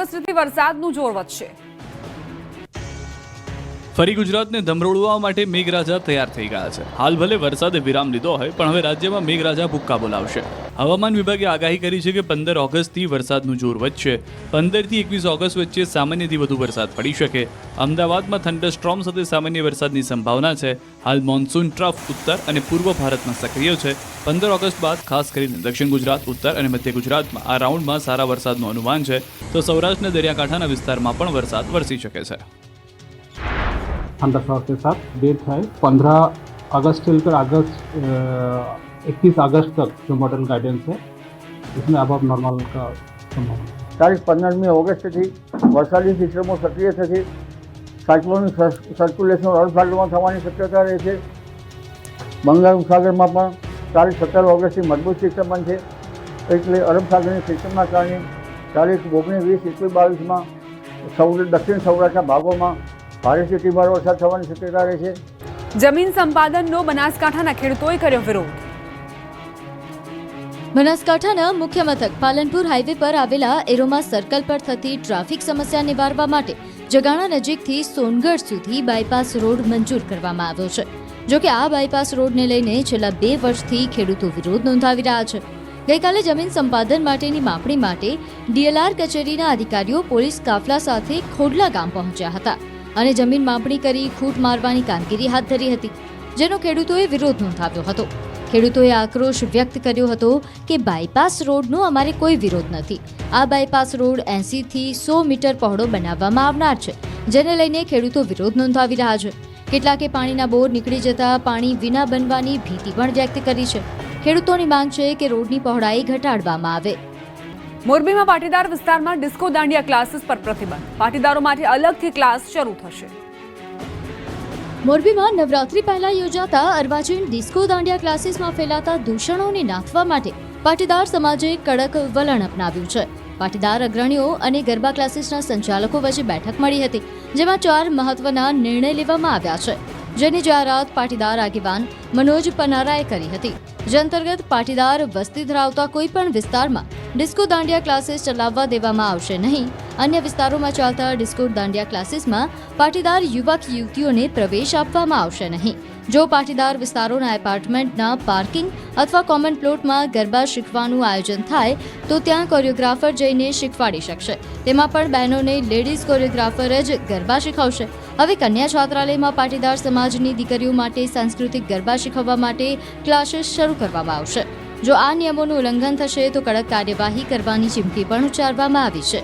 ઓગસ્ટથી વરસાદનું જોર વધશે। ફરી ગુજરાતને ધમરોળવા માટે મેઘરાજા તૈયાર થઈ ગયા છે। હાલ ભલે વરસાદે વિરામ લીધો હોય પણ હવે રાજ્યમાં મેઘરાજા ભૂક્કા બોલાવશે। હવામાન વિભાગે આગાહી કરી છે કે 15 ઓગસ્ટથી વરસાદનું જોર વધશે। 15 થી 21 ઓગસ્ટ વચ્ચે સામાન્યથી વધુ વરસાદ પડી શકે। અમદાવાદમાં થંડરસ્ટ્રોમ સાથે સામાન્ય વરસાદની સંભાવના છે। હાલ મોન્સૂન ટ્રફ ઉત્તર અને પૂર્વ ભારતમાં સક્રિય છે। 15 ઓગસ્ટ બાદ ખાસ કરીને દક્ષિણ ગુજરાત, ઉત્તર અને મધ્ય ગુજરાતમાં આ રાઉન્ડમાં સારા વરસાદનું અનુમાન છે, તો સૌરાષ્ટ્રના દરિયાકાંઠાના વિસ્તારમાં પણ વરસાદ વરસી શકે છે। थंडर शॉवर के साथ डेट है 15 अगस्त से लेकर 21 अगस्त तक जो मॉडल गाइडेंस है इसमें अब नॉर्मल का संभावना। तारीख 15મી ઓગસ્ટથી વરસાદી સિસ્ટમો સક્રિય થશે। સાયક્લોનિક સર્ક્યુલેશન અરબસાગરમાં થવાની શક્યતા રહે છે। બંગાળ ઉપસાગરમાં પણ તારીખ 17 ઓગસ્ટથી મજબૂત સિસ્ટમ બનશે, એટલે અરબસાગરની સિસ્ટમના કારણે તારીખ 19, 20, 21, 22માં દક્ષિણ સૌરાષ્ટ્રના ભાગોમાં ભારેથી ધીમારો વરસાદ થવાની શક્યતા રહે છે। જમીન સંપાદનનો બનાસકાંઠાના ખેડૂતોએ કર્યો વિરોધ। બનાસકાંઠાના મુખ્ય મથક પાલનપુર હાઈવે પર આવેલા એરોમા સર્કલ પર થતી ટ્રાફિક સમસ્યા નિવારવા માટે જગાણા નજીકથી સોનગઢ સુધી બાયપાસ રોડ મંજૂર કરવામાં આવ્યો છે। જોકે આ બાયપાસ રોડને લઈને છેલ્લા 2 વર્ષથી ખેડૂતો વિરોધ નોંધાવી રહ્યા છે। ગઈકાલે જમીન સંપાદન માટેની માપણી માટે ડીએલઆર કચેરીના અધિકારીઓ પોલીસ કાફલા સાથે ખોડલા ગામ પહોંચ્યા હતા અને જમીન માપણી કરી ખૂટ મારવાની કામગીરી હાથ ધરી હતી, જેનો ખેડૂતોએ વિરોધ નોંધાવ્યો હતો। ખેડૂતોએ આક્રોશ વ્યક્ત કર્યો હતો કે બાયપાસ રોડનો અમારે કોઈ વિરોધ નથી। આ બાયપાસ રોડ 80 થી 100 મીટર પહોળો બનાવવામાં આવનાર છે, જેને લઈને ખેડૂતો વિરોધ નોંધાવી રહ્યા છે। કેટલાકે પાણીના બોર નીકળી જતા પાણી વિના બનવાની ભીતિ પણ વ્યક્ત કરી છે। ખેડૂતોની માંગ છે કે રોડની પહોળાઈ ઘટાડવામાં આવે। મોરબીમાં પાટીદાર વિસ્તારમાં ડિસ્કો દાંડિયા ક્લાસીસ પર પ્રતિબંધ। પાટીદારો માટે અલગથી ક્લાસ શરૂ થશે। મોરબીમાં નવરાત્રી પહેલા યોજાતા અર્વાચીન ડિસ્કો દાંડિયા ક્લાસીસમાં ફેલાતા દૂષણોને નાથવા માટે પાટીદાર સમાજે કડક વલણ અપનાવ્યું છે। પાટીદાર અગ્રણીઓ અને ગરબા ક્લાસીસના સંચાલકો વચ્ચે બેઠક મળી હતી, જેમાં 4 મહત્વના નિર્ણય લેવામાં આવ્યા છે, જેની જાહેરાત પાટીદાર આગેવાન મનોજ પનારાએ કરી હતી। જે અંતર્ગત પાટીદાર વસ્તી ધરાવતા કોઈ પણ વિસ્તારમાં ડિસ્કો દાંડિયા ક્લાસીસ ચલાવવા દેવામાં આવશે નહીં। અન્ય વિસ્તારોમાં ચાલતા ડિસ્કો દાંડિયા ક્લાસીસમાં પાટીદાર યુવક યુવતીઓને પ્રવેશ આપવામાં આવશે નહીં। જો પાટીદાર વિસ્તારોના એપાર્ટમેન્ટના પાર્કિંગ અથવા કોમન પ્લોટમાં ગરબા શીખવાનું આયોજન થાય તો ત્યાં કોરિયોગ્રાફર જઈને શીખવાડી શકશે। તેમાં પણ બહેનોને લેડીઝ કોરિયોગ્રાફર જ ગરબા શીખવશે। હવે કન્યા છાત્રાલયમાં પાટીદાર સમાજની દીકરીઓ માટે સાંસ્કૃતિક ગરબા શીખવવા માટે ક્લાસીસ શરૂ કરવામાં આવશે। જો આ નિયમોનું ઉલ્લંઘન થશે તો કડક કાર્યવાહી કરવાની ચીમકી પણ ઉચ્ચારવામાં આવી છે।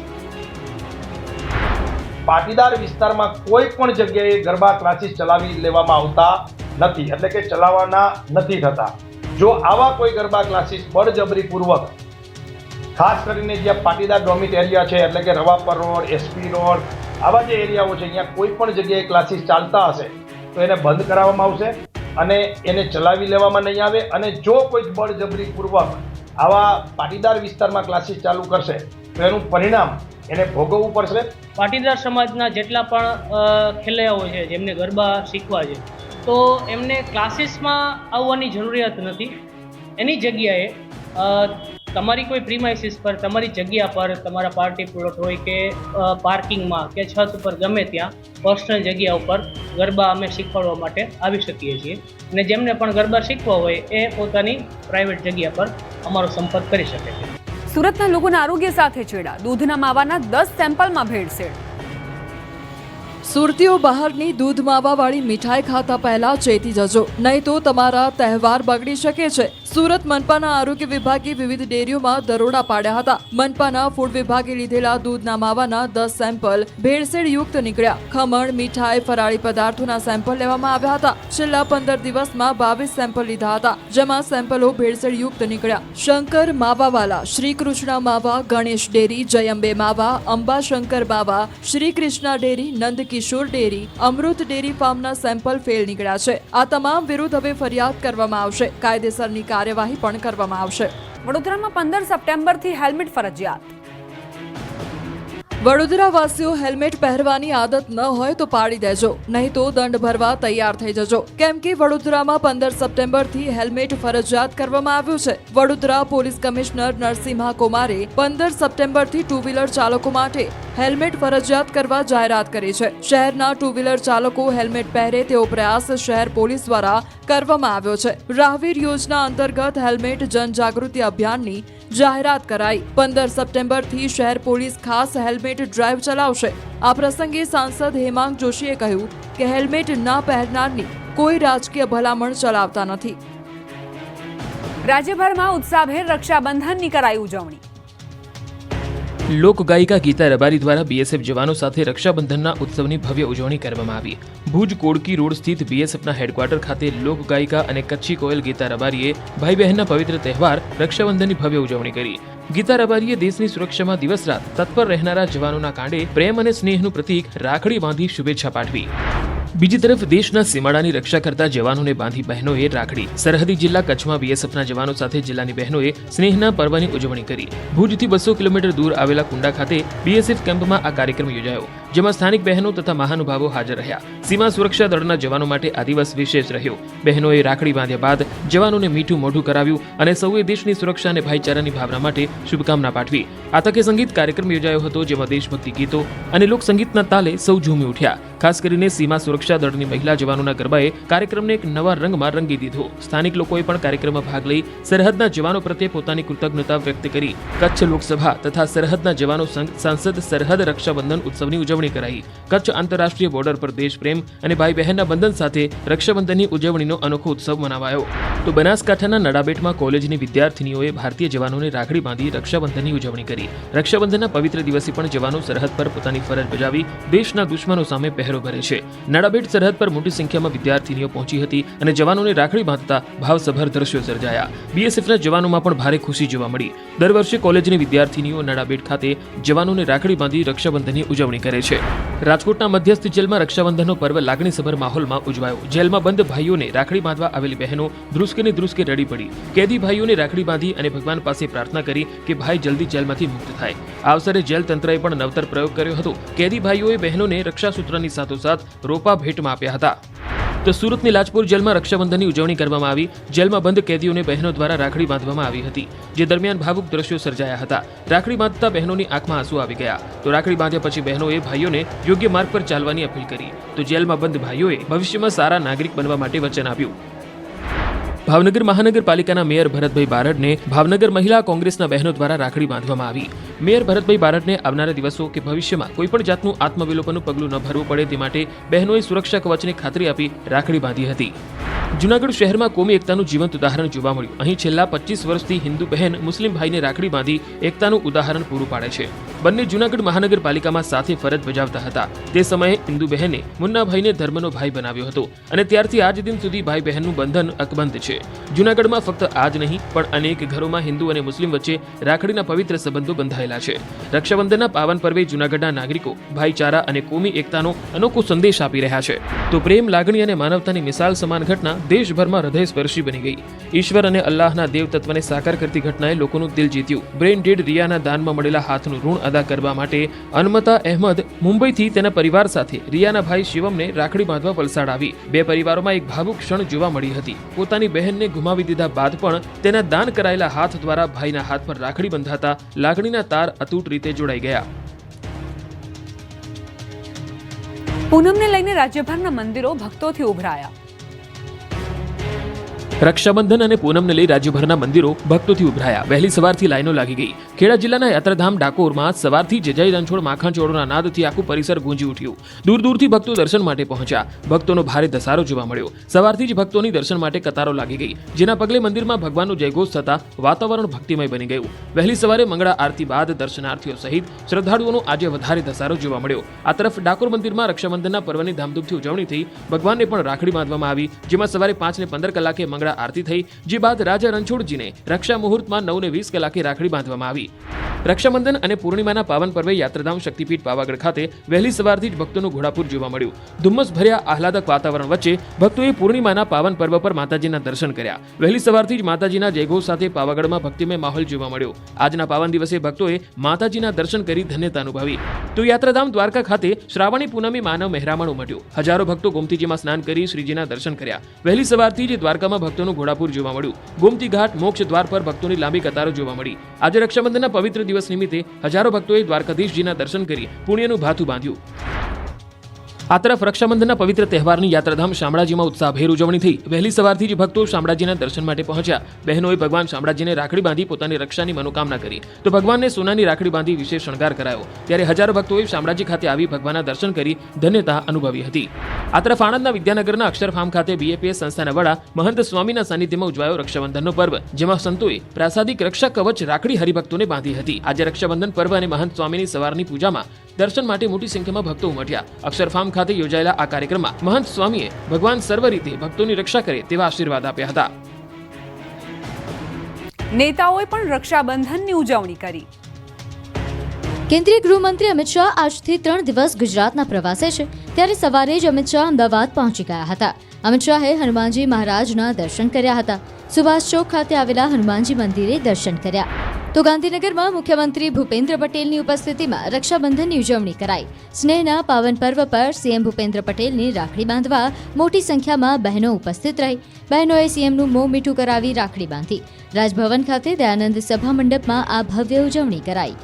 પાટીદાર વિસ્તારમાં કોઈ પણ જગ્યાએ ગરબા ક્લાસીસ ચલાવી લેવામાં આવતા નથી, એટલે કે ચલાવવાના નથી થતા। જો આવા કોઈ ગરબા ક્લાસીસ બળજબરીપૂર્વક, ખાસ કરીને જ્યાં પાટીદાર ડોમિટ એરિયા છે, એટલે કે રવાપર રોડ, એસપી રોડ, આવા જે એરિયાઓ છે, અહીંયા કોઈ પણ જગ્યાએ ક્લાસીસ ચાલતા હશે તો એને બંધ કરાવવામાં આવશે અને એને ચલાવી લેવામાં નહીં આવે। અને જો કોઈ બળજબરીપૂર્વક આવા પાટીદાર વિસ્તારમાં ક્લાસીસ ચાલુ કરશે તો એનું પરિણામ એને ભોગવવું પડશે। પાટીદાર સમાજના જેટલા પણ ખેલૈયાઓ છે, જેમને ગરબા શીખવા છે, તો એમને ક્લાસીસમાં આવવાની જરૂરિયાત નથી। એની જગ્યાએ તમારી કોઈ પ્રીમાઇસીસ પર, તમારી જગ્યા પર, તમારા પાર્ટી પ્લોટ હોય કે પાર્કિંગમાં કે છત ઉપર, ગમે ત્યાં પર્સનલ જગ્યા ઉપર ગરબા અમે શીખવાડવા માટે આવી શકીએ છીએ। અને જેમને પણ ગરબા શીખવા હોય એ પોતાની પ્રાઇવેટ જગ્યા પર અમારો સંપર્ક કરી શકે છે। સુરતના લોકોના આરોગ્ય સાથે છેડા। દૂધના માવાના 10 સેમ્પલમાં ભેળસેળ। સુરતીઓ બહારની દૂધ માવાવાળી મીઠાઈ ખાતા પહેલા ચેતી જજો, નહીં તો તમારા તહેવાર બગડી શકે છે। સુરત મનપાના આરોગ્ય વિભાગે વિવિધ ડેરીઓમાં દરોડા પાડ્યા હતા। મનપાના ફૂડ વિભાગે લીધેલા દૂધના માવાના 10 સેમ્પલ ભેળસેળયુક્ત નીકળ્યા। ખમણ, મીઠાઈ, ફરાળી પદાર્થોના સેમ્પલ લેવામાં આવ્યા હતા। છેલ્લા 15 દિવસમાં 22 સેમ્પલ લીધા હતા, જેમાં સેમ્પલો ભેળસેળયુક્ત નીકળ્યા। શંકર માવાવાલા, શ્રી કૃષ્ણ માવા, ગણેશ ડેરી, જયંબે માવા, અંબાશંકર માવા, શ્રી કૃષ્ણ ડેરી, નંદ કિશોર ડેરી, અમૃત ડેરી ફાર્મના સેમ્પલ ફેલ નીકળ્યા છે। આ તમામ વિરુદ્ધ હવે ફરિયાદ કરવામાં આવશે। કાયદેસરની કાર્યવાહી પણ કરવામાં આવશે। વડોદરામાં 15 સપ્ટેમ્બરથી હેલ્મેટ ફરજિયાત। વડોદરાવાસીઓ હેલ્મેટ પહેરવાની આદત ન હોય તો પાડી દેજો, નહીં તો દંડ ભરવા તૈયાર થઈ જજો, કેમ કે વડોદરામાં 15 સપ્ટેમ્બરથી હેલ્મેટ ફરજિયાત કરવામાં આવ્યું છે. વડોદરા પોલીસ કમિશનર નરસિંહા કુમારે 15 સપ્ટેમ્બરથી ટુ વ્હીલર ચાલકો માટે હેલ્મેટ ફરજિયાત કરવા જાહેરાત કરી છે. શહેરના ટુ વ્હીલર ચાલકો હેલ્મેટ પહેરે તેવો પ્રયાસ શહેર પોલીસ દ્વારા કરવામાં આવ્યો છે. રાહવીર યોજના અંતર્ગત હેલ્મેટ જનજાગૃતિ અભિયાનની જાહેરાત કરાઈ. 15 સપ્ટેમ્બરથી શહેર પોલીસ ખાસ હેલ્મેટ ડ્રાઈવ ચલાવશે. આ પ્રસંગે સાંસદ હેમાંગ જોશીએ કહ્યું કે હેલ્મેટ ના પહેરનારની કોઈ રાજકીય ભલામણ ચલાવતા નથી. રાજ્યભરમાં ઉત્સાહભેર રક્ષાબંધનની કરાઈ ઉજવણી. લોકગાયિકા ગીતા રબારી દ્વારા બીએસએફ જવાનો સાથે રક્ષાબંધનના ઉત્સવની ભવ્ય ઉજવણી કરવામાં આવી. ભુજ કોડકી રોડ સ્થિત બીએસએફના હેડક્વાર્ટર ખાતે લોકગાયિકા અને કચ્છી કોયલ ગીતા રબારીએ ભાઈ બહેનના પવિત્ર તહેવાર રક્ષાબંધનની ભવ્ય ઉજવણી કરી. ગીતા રબારીએ દેશની સુરક્ષામાં દિવસ રાત તત્પર રહેનારા જવાનોના કાંડે પ્રેમ અને સ્નેહનું પ્રતીક રાખડી બાંધી શુભેચ્છા પાઠવી. બીજી તરફ દેશના સીમાડાની રક્ષા કરતા જવાનોને બાંધી બહેનોએ રાખડી. સરહદી જિલ્લા કચ્છમાં બીએસએફના જવાનો સાથે જિલ્લાની બહેનોએ સ્નેહના પર્વની ઉજવણી કરી. ભુજથી 200 કિલોમીટર દૂર આવેલા કુંડા ખાતે બીએસએફ કેમ્પમાં આ કાર્યક્રમ યોજાયો, જેમાં સ્થાનિક બહેનો તથા મહાનુભાવો હાજર રહ્યા. સીમા સુરક્ષા દળના જવાનો માટે આ દિવસ વિશેષ રહ્યો. બહેનોએ રાખડી બાંધ્યા બાદ જવાનોને મીઠું મોઢું કરાવ્યું અને સૌએ દેશની સુરક્ષા અને ભાઈચારાની ભાવના માટે શુભકામના પાઠવી. આ તકે સંગીત કાર્યક્રમ યોજાયો હતો, જેમાં દેશભક્તિ ગીતો અને લોકસંગીતના તાલે સૌ ઝૂમી ઉઠ્યા. ખાસ કરીને સીમા સુરક્ષા દળની મહિલા જવાનોના ગરબાએ કાર્યક્રમને એક નવા રંગમાં રંગી દીધો. સ્થાનિક લોકોએ પણ કાર્યક્રમમાં ભાગ લઈ સરહદના જવાનો પ્રત્યે પોતાની કૃતજ્ઞતા વ્યક્ત કરી. કચ્છ લોકસભા તથા સરહદના જવાનો સંઘ સાંસદ સરહદ રક્ષાબંધન ઉત્સવની ઉજવણી કરાઈ. કચ્છ આંતરરાષ્ટ્રીય બોર્ડર પર દેશ પ્રેમ અને ભાઈ બહેનના બંધન સાથે રક્ષાબંધનની ઉજવણીનો અનોખો ઉત્સવ મનાવાયો. તો બનાસકાંઠાના નડાબેટમાં કોલેજની વિદ્યાર્થીનીઓએ ભારતીય જવાનોને રાખડી બાંધી રક્ષાબંધનની ઉજવણી કરી. રક્ષાબંધનના પવિત્ર દિવસે પણ જવાનો સરહદ પર પોતાની ફરજ બજાવી દેશના દુશ્મનો સામે પહેરો ભરે છે. નડાબેટ સરહદ પર મોટી સંખ્યામાં વિદ્યાર્થીનીઓ પહોંચી હતી અને જવાનોને રાખડી બાંધતા ભાવસભર દ્રશ્યો સર્જાયા. બીએસએફના જવાનોમાં પણ ભારે ખુશી જોવા મળી. દર વર્ષે કોલેજની વિદ્યાર્થીનીઓ નડાબેટ ખાતે જવાનોને રાખડી બાંધી રક્ષાબંધનની ઉજવણી કરે છે. રાજકોટના મધ્યસ્થ જેલમાં રક્ષાબંધનનો પર્વ લાગણીસભર માહોલમાં ઉજવાયો. જેલમાં બંધ ભાઈઓને રાખડી બાંધવા આવેલી બહેનો ધ્રુસકે રડી પડી. કેદી ભાઈઓને રાખડી બાંધી અને ભગવાન પાસે પ્રાર્થના કરી કે ભાઈ જલ્દી જેલમાંથી મુક્ત થાય. આ અવસરે જેલ તંત્રએ પણ નવતર પ્રયોગ કર્યો હતો. કેદી ભાઈઓએ બહેનોને રક્ષાસૂત્રની સાથોસાથ રોપા ભેટમાં આપ્યા હતા. તો સુરતની લાજપુર જેલમાં રક્ષાબંધનની ઉજવણી કરવામાં આવી. જેલમાં બંધ કેદીઓને બહેનો દ્વારા રાખડી બાંધવામાં આવી હતી, જે દરમિયાન ભાવુક દ્રશ્યો સર્જાયા હતા. રાખડી બાંધતા બહેનોની આંખમાં આંસુ આવી ગયા. તો રાખડી બાંધ્યા પછી બહેનોએ ભાઈઓને યોગ્ય માર્ગ પર ચાલવાની અપીલ કરી. તો જેલમાં બંધ ભાઈઓએ ભવિષ્યમાં સારા નાગરિક બનવા માટે વચન આપ્યું. ભાવનગર મહાનગરપાલિકાના મેયર ભરતભાઈ બારડને ભાવનગર મહિલા કોંગ્રેસના બહેનો દ્વારા રાખડી બાંધવામાં આવી. મેયર ભરતભાઈ બારડને આવનારા દિવસો કે ભવિષ્યમાં કોઈપણ જાતનું આત્મવિલોપનનું પગલું ન ભરવું પડે તે માટે બહેનોએ સુરક્ષા કવચની ખાતરી આપી રાખડી બાંધી હતી. જૂનાગઢ શહેરમાં કોમી એકતાનું જીવંત ઉદાહરણ જોવા મળ્યું. અહીં છેલ્લા 25 વર્ષથી હિન્દુ બહેન મુસ્લિમ ભાઈને રાખડી બાંધી એકતાનું ઉદાહરણ પૂરું પાડે છે. બંને જૂનાગઢ મહાનગરપાલિકામાં સાથે ફરજ બજાવતા હતા. તે સમયે હિન્દુ બહેને મુન્નાભાઈને ધર્મનો ભાઈ બનાવ્યો હતો અને ત્યારથી આજ દિન સુધી ભાઈ બહેનનું બંધન અકબંધ છે. જૂનાગઢમાં ફક્ત આ જ નહીં પણ અનેક ઘરોમાં હિન્દુ અને મુસ્લિમ વચ્ચે રાખડીના પવિત્ર સંબંધો બંધાયેલા છે. રક્ષાબંધનના પાવન પર્વે જૂનાગઢના નાગરિકો ભાઈચારા અને કોમી એકતાનો અનોખો સંદેશ આપી રહ્યા છે. તો પ્રેમ, લાગણી અને માનવતાની મિસાલ સમાન ઘટના દેશભરમાં હૃદયસ્પર્શી બની ગઈ. ઈશ્વર અને અલ્લાહના દેવતત્વને સાકાર કરતી ઘટનાએ લોકોનું દિલ જીત્યું. બ્રેઇન ડેડ રિયાના દાનમાં મળેલા હાથનું ઋણ અદા કરવા માટે અનમતા અહેમદ મુંબઈથી તેના પરિવાર સાથે રિયાના ભાઈ શિવમને રાખડી બાંધવા વલસાડ આવી. બે પરિવારોમાં એક ભાવુક ક્ષણ જોવા મળી હતી. પોતાની બહેનને ગુમાવી દીધા બાદ પણ તેના દાન કરાયેલા હાથ દ્વારા ભાઈના હાથ પર રાખડી બંધાતા લાગણીના તાર અતૂટ રીતે જોડાઈ ગયા. પૂનમને લઈને રાજ્યભરના મંદિરો ભક્તોથી ઉભરાયા. રક્ષાબંધન અને પૂનમને લઈ રાજ્યભરના મંદિરો ભક્તોથી ઉભરાયા. વહેલી સવારથી લાઈનો લાગી ગઈ. ખેડા જિલ્લાના યાત્રાધામ ડાકોરમાં સવારથી જય રણછોડ માખણ ચોરોના નાદથી આખું પરિસર ગુંજી ઉઠ્યું. દૂર દૂરથી ભક્તો દર્શન માટે પહોંચ્યા. ભક્તોનો ભારે ધસારો જોવા મળ્યો. સવારથી જ ભક્તોની દર્શન માટે કતારો લાગી ગઈ, જેના પગલે મંદિરમાં ભગવાનનો જયઘોષ થતા વાતાવરણ ભક્તિમય બની ગયું. વહેલી સવારે મંગળા આરતી બાદ દર્શનાર્થીઓ સહિત શ્રદ્ધાળુઓનો આજે વધારે ધસારો જોવા મળ્યો. આ તરફ ડાકોર મંદિરમાં રક્ષાબંધનના પર્વની ધામધૂમથી ઉજવણી થઈ. ભગવાનને પણ રાખડી બાંધવામાં આવી, જેમાં સવારે 5:15 કલાકે મંગળા આરતી થઈ, જે બાદ રાજા રણછોડજીને રક્ષા મુહૂર્તમાં 9:20 કલાકે રાખડી બાંધવામાં આવી. હતી. રક્ષાબંધન અને પૂર્ણિમાના પાવન પર્વે યાત્રાધામ શક્તિપીઠ પાવાગઢ ખાતે વહેલી સવારથી જ ભક્તોનું ઘોડાપુર જોવા મળ્યું. ધુમ્મસ ભર્યા આહલાદક વાતાવરણ વચ્ચે ભક્તોએ પૂર્ણિમાના પાવન પર્વ પર માતાજીના દર્શન કર્યા. વહેલી સવારથી જ માતાજીના જયઘોષ સાથે પાવાગઢમાં ભક્તિમય માહોલ જોવા મળ્યો. આજના પાવન દિવસે ભક્તોએ માતાજીના દર્શન કરી ધન્યતા અનુભવી. તો યાત્રાધામ દ્વારકા ખાતે શ્રાવણી પૂનમે માનવ મહેરામણ ઉમટ્યું. હજારો ભક્તો ગોમતીજીમાં સ્નાન કરી શ્રીજીના દર્શન કર્યા. વહેલી સવારથી જ દ્વારકામાં ભક્તોનું ઘોડાપુર જોવા મળ્યું. ગોમતી ઘાટ મોક્ષ દ્વાર પર ભક્તોની લાંબી કતારો જોવા મળી. આજે રક્ષાબંધનના પવિત્ર દિવસ નિમિત્તે હજારો ભક્તોએ દ્વારકાધીશજીના દર્શન કરી પુણ્યનું ભાથું બાંધ્યું. આ તરફ રક્ષાબંધનના પવિત્ર તહેવારની યાત્રાધામ શામળાજીમાં ઉત્સાહભેર ઉજવણી થઈ. વહેલી સવારથી જ ભક્તો શામળાજીના દર્શન માટે પહોંચ્યા. બહેનોએ ભગવાન શામળાજીને રાખડી બાંધી પોતાની રક્ષાની મનોકામના કરી. તો ભગવાનને સોનાની રાખડી બાંધી વિશેષ શણગાર કરાયો. ત્યારે હજારો ભક્તોએ શામળાજી ખાતે આવી ભગવાનના દર્શન કરી ધન્યતા અનુભવી હતી. આ તરફ આણંદના વિદ્યાનગરના અક્ષરફાર્મ ખાતે બીએપીએસ સંસ્થાના વડા મહંત સ્વામીના સાનિધ્યમાં ઉજવાયો રક્ષાબંધનનો પર્વ, જેમાં સંતોએ પ્રાસાદિક રક્ષા કવચ રાખડી હરિભક્તોને બાંધી હતી. આજે રક્ષાબંધન પર્વ અને મહંત સ્વામીની સવારની પૂજામાં દર્શન માટે મોટી સંખ્યામાં ભક્તો ઉમટ્યા. અક્ષરફાર્મ ખાતે યોજાયેલા આ કાર્યક્રમમાં મહંત સ્વામીએ ભગવાન સર્વ રીતે ભક્તોની રક્ષા કરે તેવા આશીર્વાદ આપ્યા હતા. નેતાઓએ પણ રક્ષાબંધનની ઉજવણી કરી. કેન્દ્રીય ગૃહમંત્રી અમિત શાહ આજથી 3 દિવસ ગુજરાતના પ્રવાસે છે. ત્યારે સવારે જ અમિત શાહ અમદાવાદ પહોંચી ગયા હતા. અમિત શાહે હનુમાનજી મહારાજના દર્શન કર્યા હતા. સુભાષ ચોક ખાતે આવેલા હનુમાનજી મંદિરે દર્શન કર્યા. તો ગાંધીનગરમાં મુખ્યમંત્રી ભૂપેન્દ્ર પટેલની ઉપસ્થિતિમાં રક્ષાબંધનની ઉજવણી કરાઈ. સ્નેહના પાવન પર્વ પર સીએમ ભૂપેન્દ્ર પટેલની રાખડી બાંધવા મોટી સંખ્યામાં બહેનો ઉપસ્થિત રહી. બહેનોએ સીએમનું મોં મીઠું કરાવી રાખડી બાંધી. રાજભવન ખાતે દયાનંદ સભા મંડપમાં આ ભવ્ય ઉજવણી કરાઈ.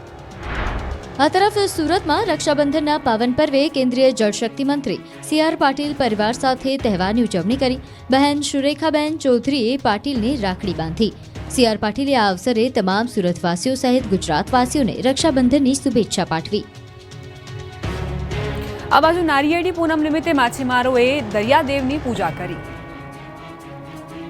આ તરફ સુરતમાં રક્ષાબંધનના પાવન પર્વે કેન્દ્રીય જળશક્તિ મંત્રી સી.આર. પાટીલ પરિવાર સાથે તહેવારની ઉજવણી કરી. બહેન સુરેખાબેન ચૌધરીએ પાટીલને રાખડી બાંધી. સી.આર. પાટીલે આ અવસરે તમામ સુરતવાસીઓ સહિત ગુજરાતવાસીઓને રક્ષાબંધનની શુભેચ્છા પાઠવી. આ બાજુ નારિયેળી પૂનમ નિમિત્તે માછીમારોએ દરિયાદેવની પૂજા કરી.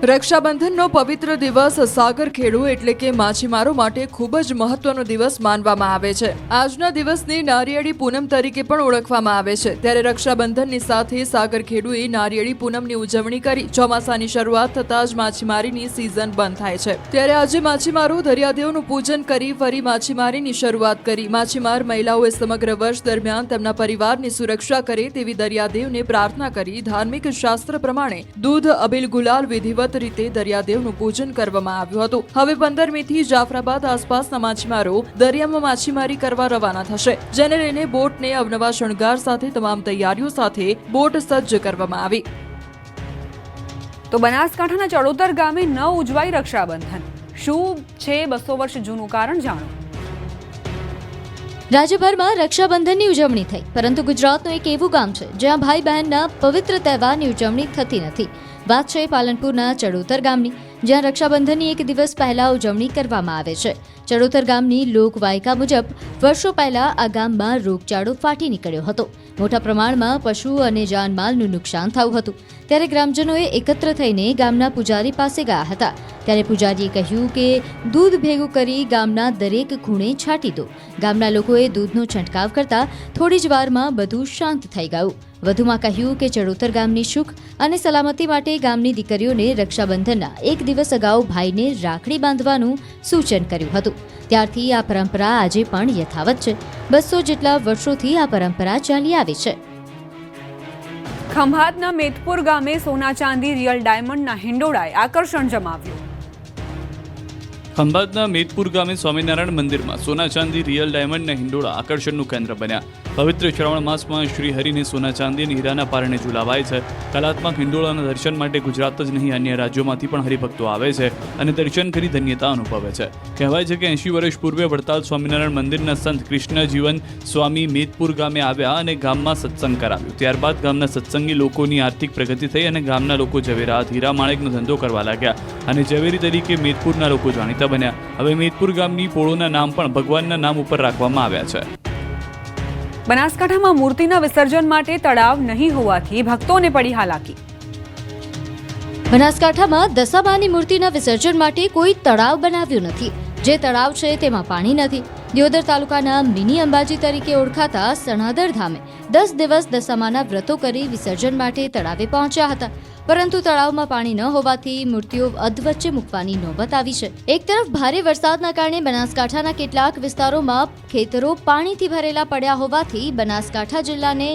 રક્ષાબંધનનો પવિત્ર દિવસ સાગર ખેડુ એટલે કે માછીમારો માટે ખૂબ જ મહત્વનો દિવસ માનવામાં આવે છે. આજના દિવસને નારિયેળી પૂનમ તરીકે પણ ઓળખવામાં આવે છે. ત્યારે રક્ષાબંધનની સાથે સાગર ખેડુએ નારિયેળી પૂનમની ઉજવણી કરી. ચોમાસાની શરૂઆત થતાં જ માછીમારીની સિઝન બંધ થાય છે. ત્યારે આજે માછીમારો દરિયાદેવનું પૂજન કરી ફરી માછીમારીની શરૂઆત કરી. માછીમાર મહિલાઓએ સમગ્ર વર્ષ દરમિયાન તેમના પરિવારની સુરક્ષા કરે તેવી દરિયાદેવને પ્રાર્થના કરી. ધાર્મિક શાસ્ત્ર પ્રમાણે દૂધ, અબીલ, ગુલાલ વિધિવત રીતે દરિયાદેવનું પૂજન કરવામાં આવ્યું હતું. હવે 15 મેથી જાફરાબાદ આસપાસના માછીમારો દરિયામાં માછીમારી કરવા રવાના થશે. જેને લઈને બોટને અવનવા શણગાર સાથે તમામ તૈયારીઓ સાથે બોટ સજ્જ કરવામાં આવી. તો બનાસકાંઠાના ચડોતર ગામે ન ઉજવાઈ રક્ષાબંધન. શું છે 200 વર્ષ જૂનું કારણ, જાણો. રાજ્યભરમાં રક્ષાબંધનની ઉજવણી થઈ, પરંતુ ગુજરાતનું એક એવું ગામ છે જ્યાં ભાઈ બહેનના પવિત્ર તહેવારની ઉજવણી થતી નથી. વાત છે પાલનપુરના ચડોતર ગામની, જ્યાં રક્ષાબંધનની 1 દિવસ પહેલા ઉજવણી કરવામાં આવે છે. ચડોતર ગામની લોકવાયકા મુજબ વર્ષો પહેલા આ ગામમાં રોગચાળો ફાટી નીકળ્યો હતો. મોટા પ્રમાણમાં પશુ અને જાનમાલનું નુકસાન થયું હતું. ત્યારે ગ્રામજનોએ એકત્ર થઈને ગામના પૂજારી પાસે ગયા હતા. ત્યારે પૂજારીએ કહ્યું કે દૂધ ભેગું કરી ગામના દરેક ખૂણે છાંટી દો. ગામના લોકોએ દૂધનો છંટકાવ કરતા થોડી જ વારમાં બધું શાંત થઈ ગયું. વધુમાં કહ્યું કે ચડોતર ગામની સુખ અને સલામતી માટે ગામની દીકરીઓને રક્ષાબંધનના 1 દિવસ અગાઉ ભાઈને રાખડી બાંધવાનું સૂચન કર્યું હતું. ત્યારથી આ પરંપરા આજે પણ યથાવત છે. 200 જેટલા વર્ષોથી આ પરંપરા ચાલી આવી છે. ખંભાતના મેદપુર ગામે સોના ચાંદી રિયલ ડાયમંડના હિંડોળાએ આકર્ષણ જમાવ્યું. ખંભાતના મેદપુર ગામે સ્વામિનારાયણ મંદિરમાં સોના ચાંદી રિયલ ડાયમંડના હિંડોળા આકર્ષણનું કેન્દ્ર બન્યા. પવિત્ર શ્રાવણ માસમાં શ્રી હરિને સોના ચાંદી અને હીરાના પારણે ઝુલાવાય છે. કલાત્મક હિંડોળાના દર્શન માટે ગુજરાત જ નહીં અન્ય રાજ્યોમાંથી પણ હરિભક્તો આવે છે અને દર્શન કરી ધન્યતા અનુભવે છે. કહેવાય છે કે 80 વર્ષ પૂર્વે વડતાલ સ્વામિનારાયણ મંદિરના સંત કૃષ્ણજીવન સ્વામી મેદપુર ગામે આવ્યા અને ગામમાં સત્સંગ કરાવ્યો. ત્યારબાદ ગામના સત્સંગી લોકોની આર્થિક પ્રગતિ થઈ અને ગામના લોકો ઝવેરાત, હીરા માણેકનો ધંધો કરવા લાગ્યા અને ઝવેરી તરીકે મેદપુરના લોકો જાણીતા બન્યા. હવે મેદપુર ગામની પોળોના નામ પણ ભગવાનના નામ ઉપર રાખવામાં આવ્યા છે. બનાસકાંઠામાં મૂર્તિના વિસર્જન માટે તળાવ નહીં હોવાથી ભક્તોને પડી હાલાકી. બનાસકાંઠામાં દશામાની મૂર્તિના વિસર્જન માટે કોઈ તળાવ બનાવ્યું નથી. જે તળાવ છે તેમાં પાણી નથી. દિયોદર તાલુકાના મિની અંબાજી તરીકે ઓળખાતા સણાદર ધામે 10 દિવસ દશામાના વ્રતો કરી વિસર્જન માટે તળાવે પહોંચ્યા હતા. પરંતુ તળાવમાં પાણી ન હોવાથી મૂર્તિઓ અધવચ્ચે મૂકવાની નોબત આવી છે. એક તરફ ભારે વરસાદના કારણે બનાસકાંઠાના કેટલાક વિસ્તારોમાં ખેતરો પાણીથી ભરેલા પડ્યા હોવાથી બનાસકાંઠા જિલ્લાને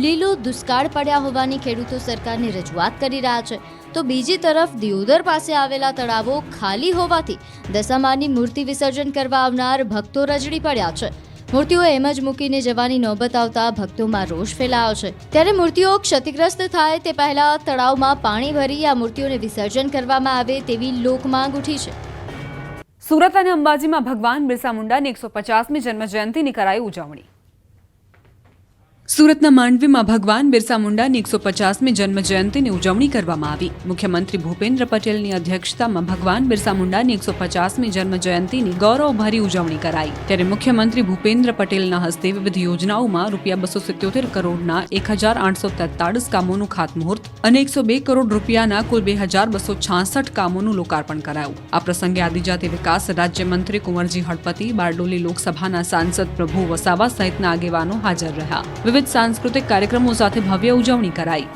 લીલો દુષ્કાળ પડ્યા હોવાની ખેડૂતો સરકારને રજૂઆત કરી રહ્યા છે, તો બીજી તરફ દિયોદર પાસે આવેલા તળાવો ખાલી હોવાથી દશામાની મૂર્તિ વિસર્જન કરવા આવનાર ભક્તો રજડી પડ્યા છે. મૂર્તિઓ એમ જ મૂકીને જવાની નોબત આવતા ભક્તોમાં રોષ ફેલાયો છે. ત્યારે મૂર્તિઓ ક્ષતિગ્રસ્ત થાય તે પહેલા તળાવમાં પાણી ભરી આ મૂર્તિઓને વિસર્જન કરવામાં આવે તેવી લોકમાંગ ઉઠી છે. સુરત અને અંબાજીમાં ભગવાન બિરસા મુંડાની 150મી જન્મજયંતિની કરાઈ ઉજવણી. સુરતના માંડવીમાં ભગવાન બિરસા મુંડાની 150મી જન્મજયંતિની ઉજવણી કરવામાં આવી. મુખ્યમંત્રી ભૂપેન્દ્ર પટેલની અધ્યક્ષતામાં ભગવાન બિરસા મુંડાની 150મી જન્મજયંતિની ગૌરવભરી ઉજવણી કરાઈ. ત્યારે મુખ્યમંત્રી ભૂપેન્દ્ર પટેલના હસ્તે વિવિધ યોજનાઓમાં ₹277 કરોડના 1843 કામોનું ખાતમુહૂર્ત અને 102 કરોડ રૂપિયાના કુલ 2266 કામોનું લોકાર્પણ કરાયું. આ પ્રસંગે આદિજાતિ વિકાસ રાજ્યમંત્રી કુંવરજી હળપતિ, બારડોલી લોકસભાના સાંસદ પ્રભુ વસાવા સહિતના આગેવાનો હાજર રહ્યા. વિવિધ સાંસ્કૃતિક કાર્યક્રમો સાથે ભવ્ય ઉજવણી કરાઈ.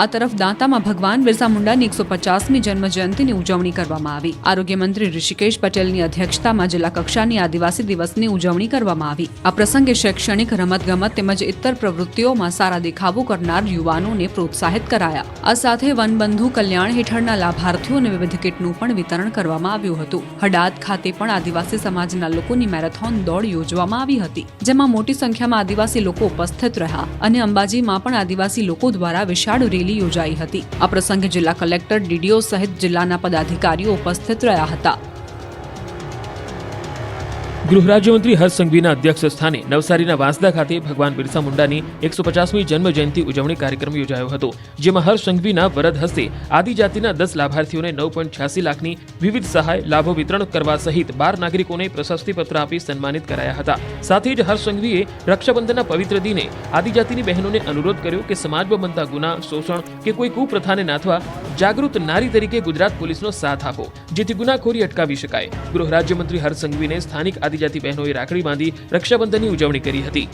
આ તરફ દાંતામાં ભગવાન બિરસા મુંડાની 150મી જન્મજયંતિની ઉજવણી કરવામાં આવી. આરોગ્ય મંત્રી ઋષિકેશ પટેલની અધ્યક્ષતામાં જિલ્લા કક્ષાની આદિવાસી દિવસની ઉજવણી કરવામાં આવી. આ પ્રસંગે શૈક્ષણિક, રમતગમત તેમજ ઇતર પ્રવૃત્તિઓમાં સારા દેખાવો કરનાર યુવાનોને પ્રોત્સાહિત કરાયા. આ સાથે વનબંધુ કલ્યાણ હેઠળના લાભાર્થીઓને વિવિધ કિટનું પણ વિતરણ કરવામાં આવ્યું હતું. હડાદ ખાતે પણ આદિવાસી સમાજના લોકોની મેરેથોન દોડ યોજવામાં આવી હતી, જેમાં મોટી સંખ્યામાં આદિવાસી લોકો ઉપસ્થિત રહ્યા અને અંબાજીમાં પણ આદિવાસી લોકો દ્વારા વિશાળ રેલી યોજાઈ હતી. આ પ્રસંગે જિલ્લા કલેક્ટર, ડીડીઓ સહિત જિલ્લાના પદાધિકારીઓ ઉપસ્થિત રહ્યા હતા. ગૃહ રાજ્યમંત્રી હર્ષ સંઘવીના અધ્યક્ષ સ્થાને નવસારીના વાંસદા ખાતે ભગવાન બિરસા મુંડાની 150મી જન્મજયંતિ ઉજવણી કાર્યક્રમ યોજાયો હતો, જેમાં હર્ષ સંઘવીના વરદ હસ્તે આદિજાતિના 10 લાભાર્થીઓને 9.86 લાખની વિવિધ સહાય લાભો વિતરણ કરવા સહિત 12 નાગરિકોને પ્રશસ્તિપત્ર આપી સન્માનિત કરાયા હતા. સાથે જ હર્ષ સંઘવીએ રક્ષાબંધનના પવિત્ર દિને આદિજાતિની બહેનોને અનુરોધ કર્યો કે સમાજમાં બનતા ગુના, શોષણ કે કોઈ કુપ્રથાને નાથવા જાગૃત નારી તરીકે ગુજરાત પોલીસનો સાથ આપો, જેથી ગુનાખોરી અટકાવી શકાય. ગૃહ રાજ્યમંત્રી હર્ષ સંઘવીને સ્થાનિક આદિજાતિ બહેનોએ રાખડી બાંધી રક્ષાબંધનની ઉજવણી કરી હતી.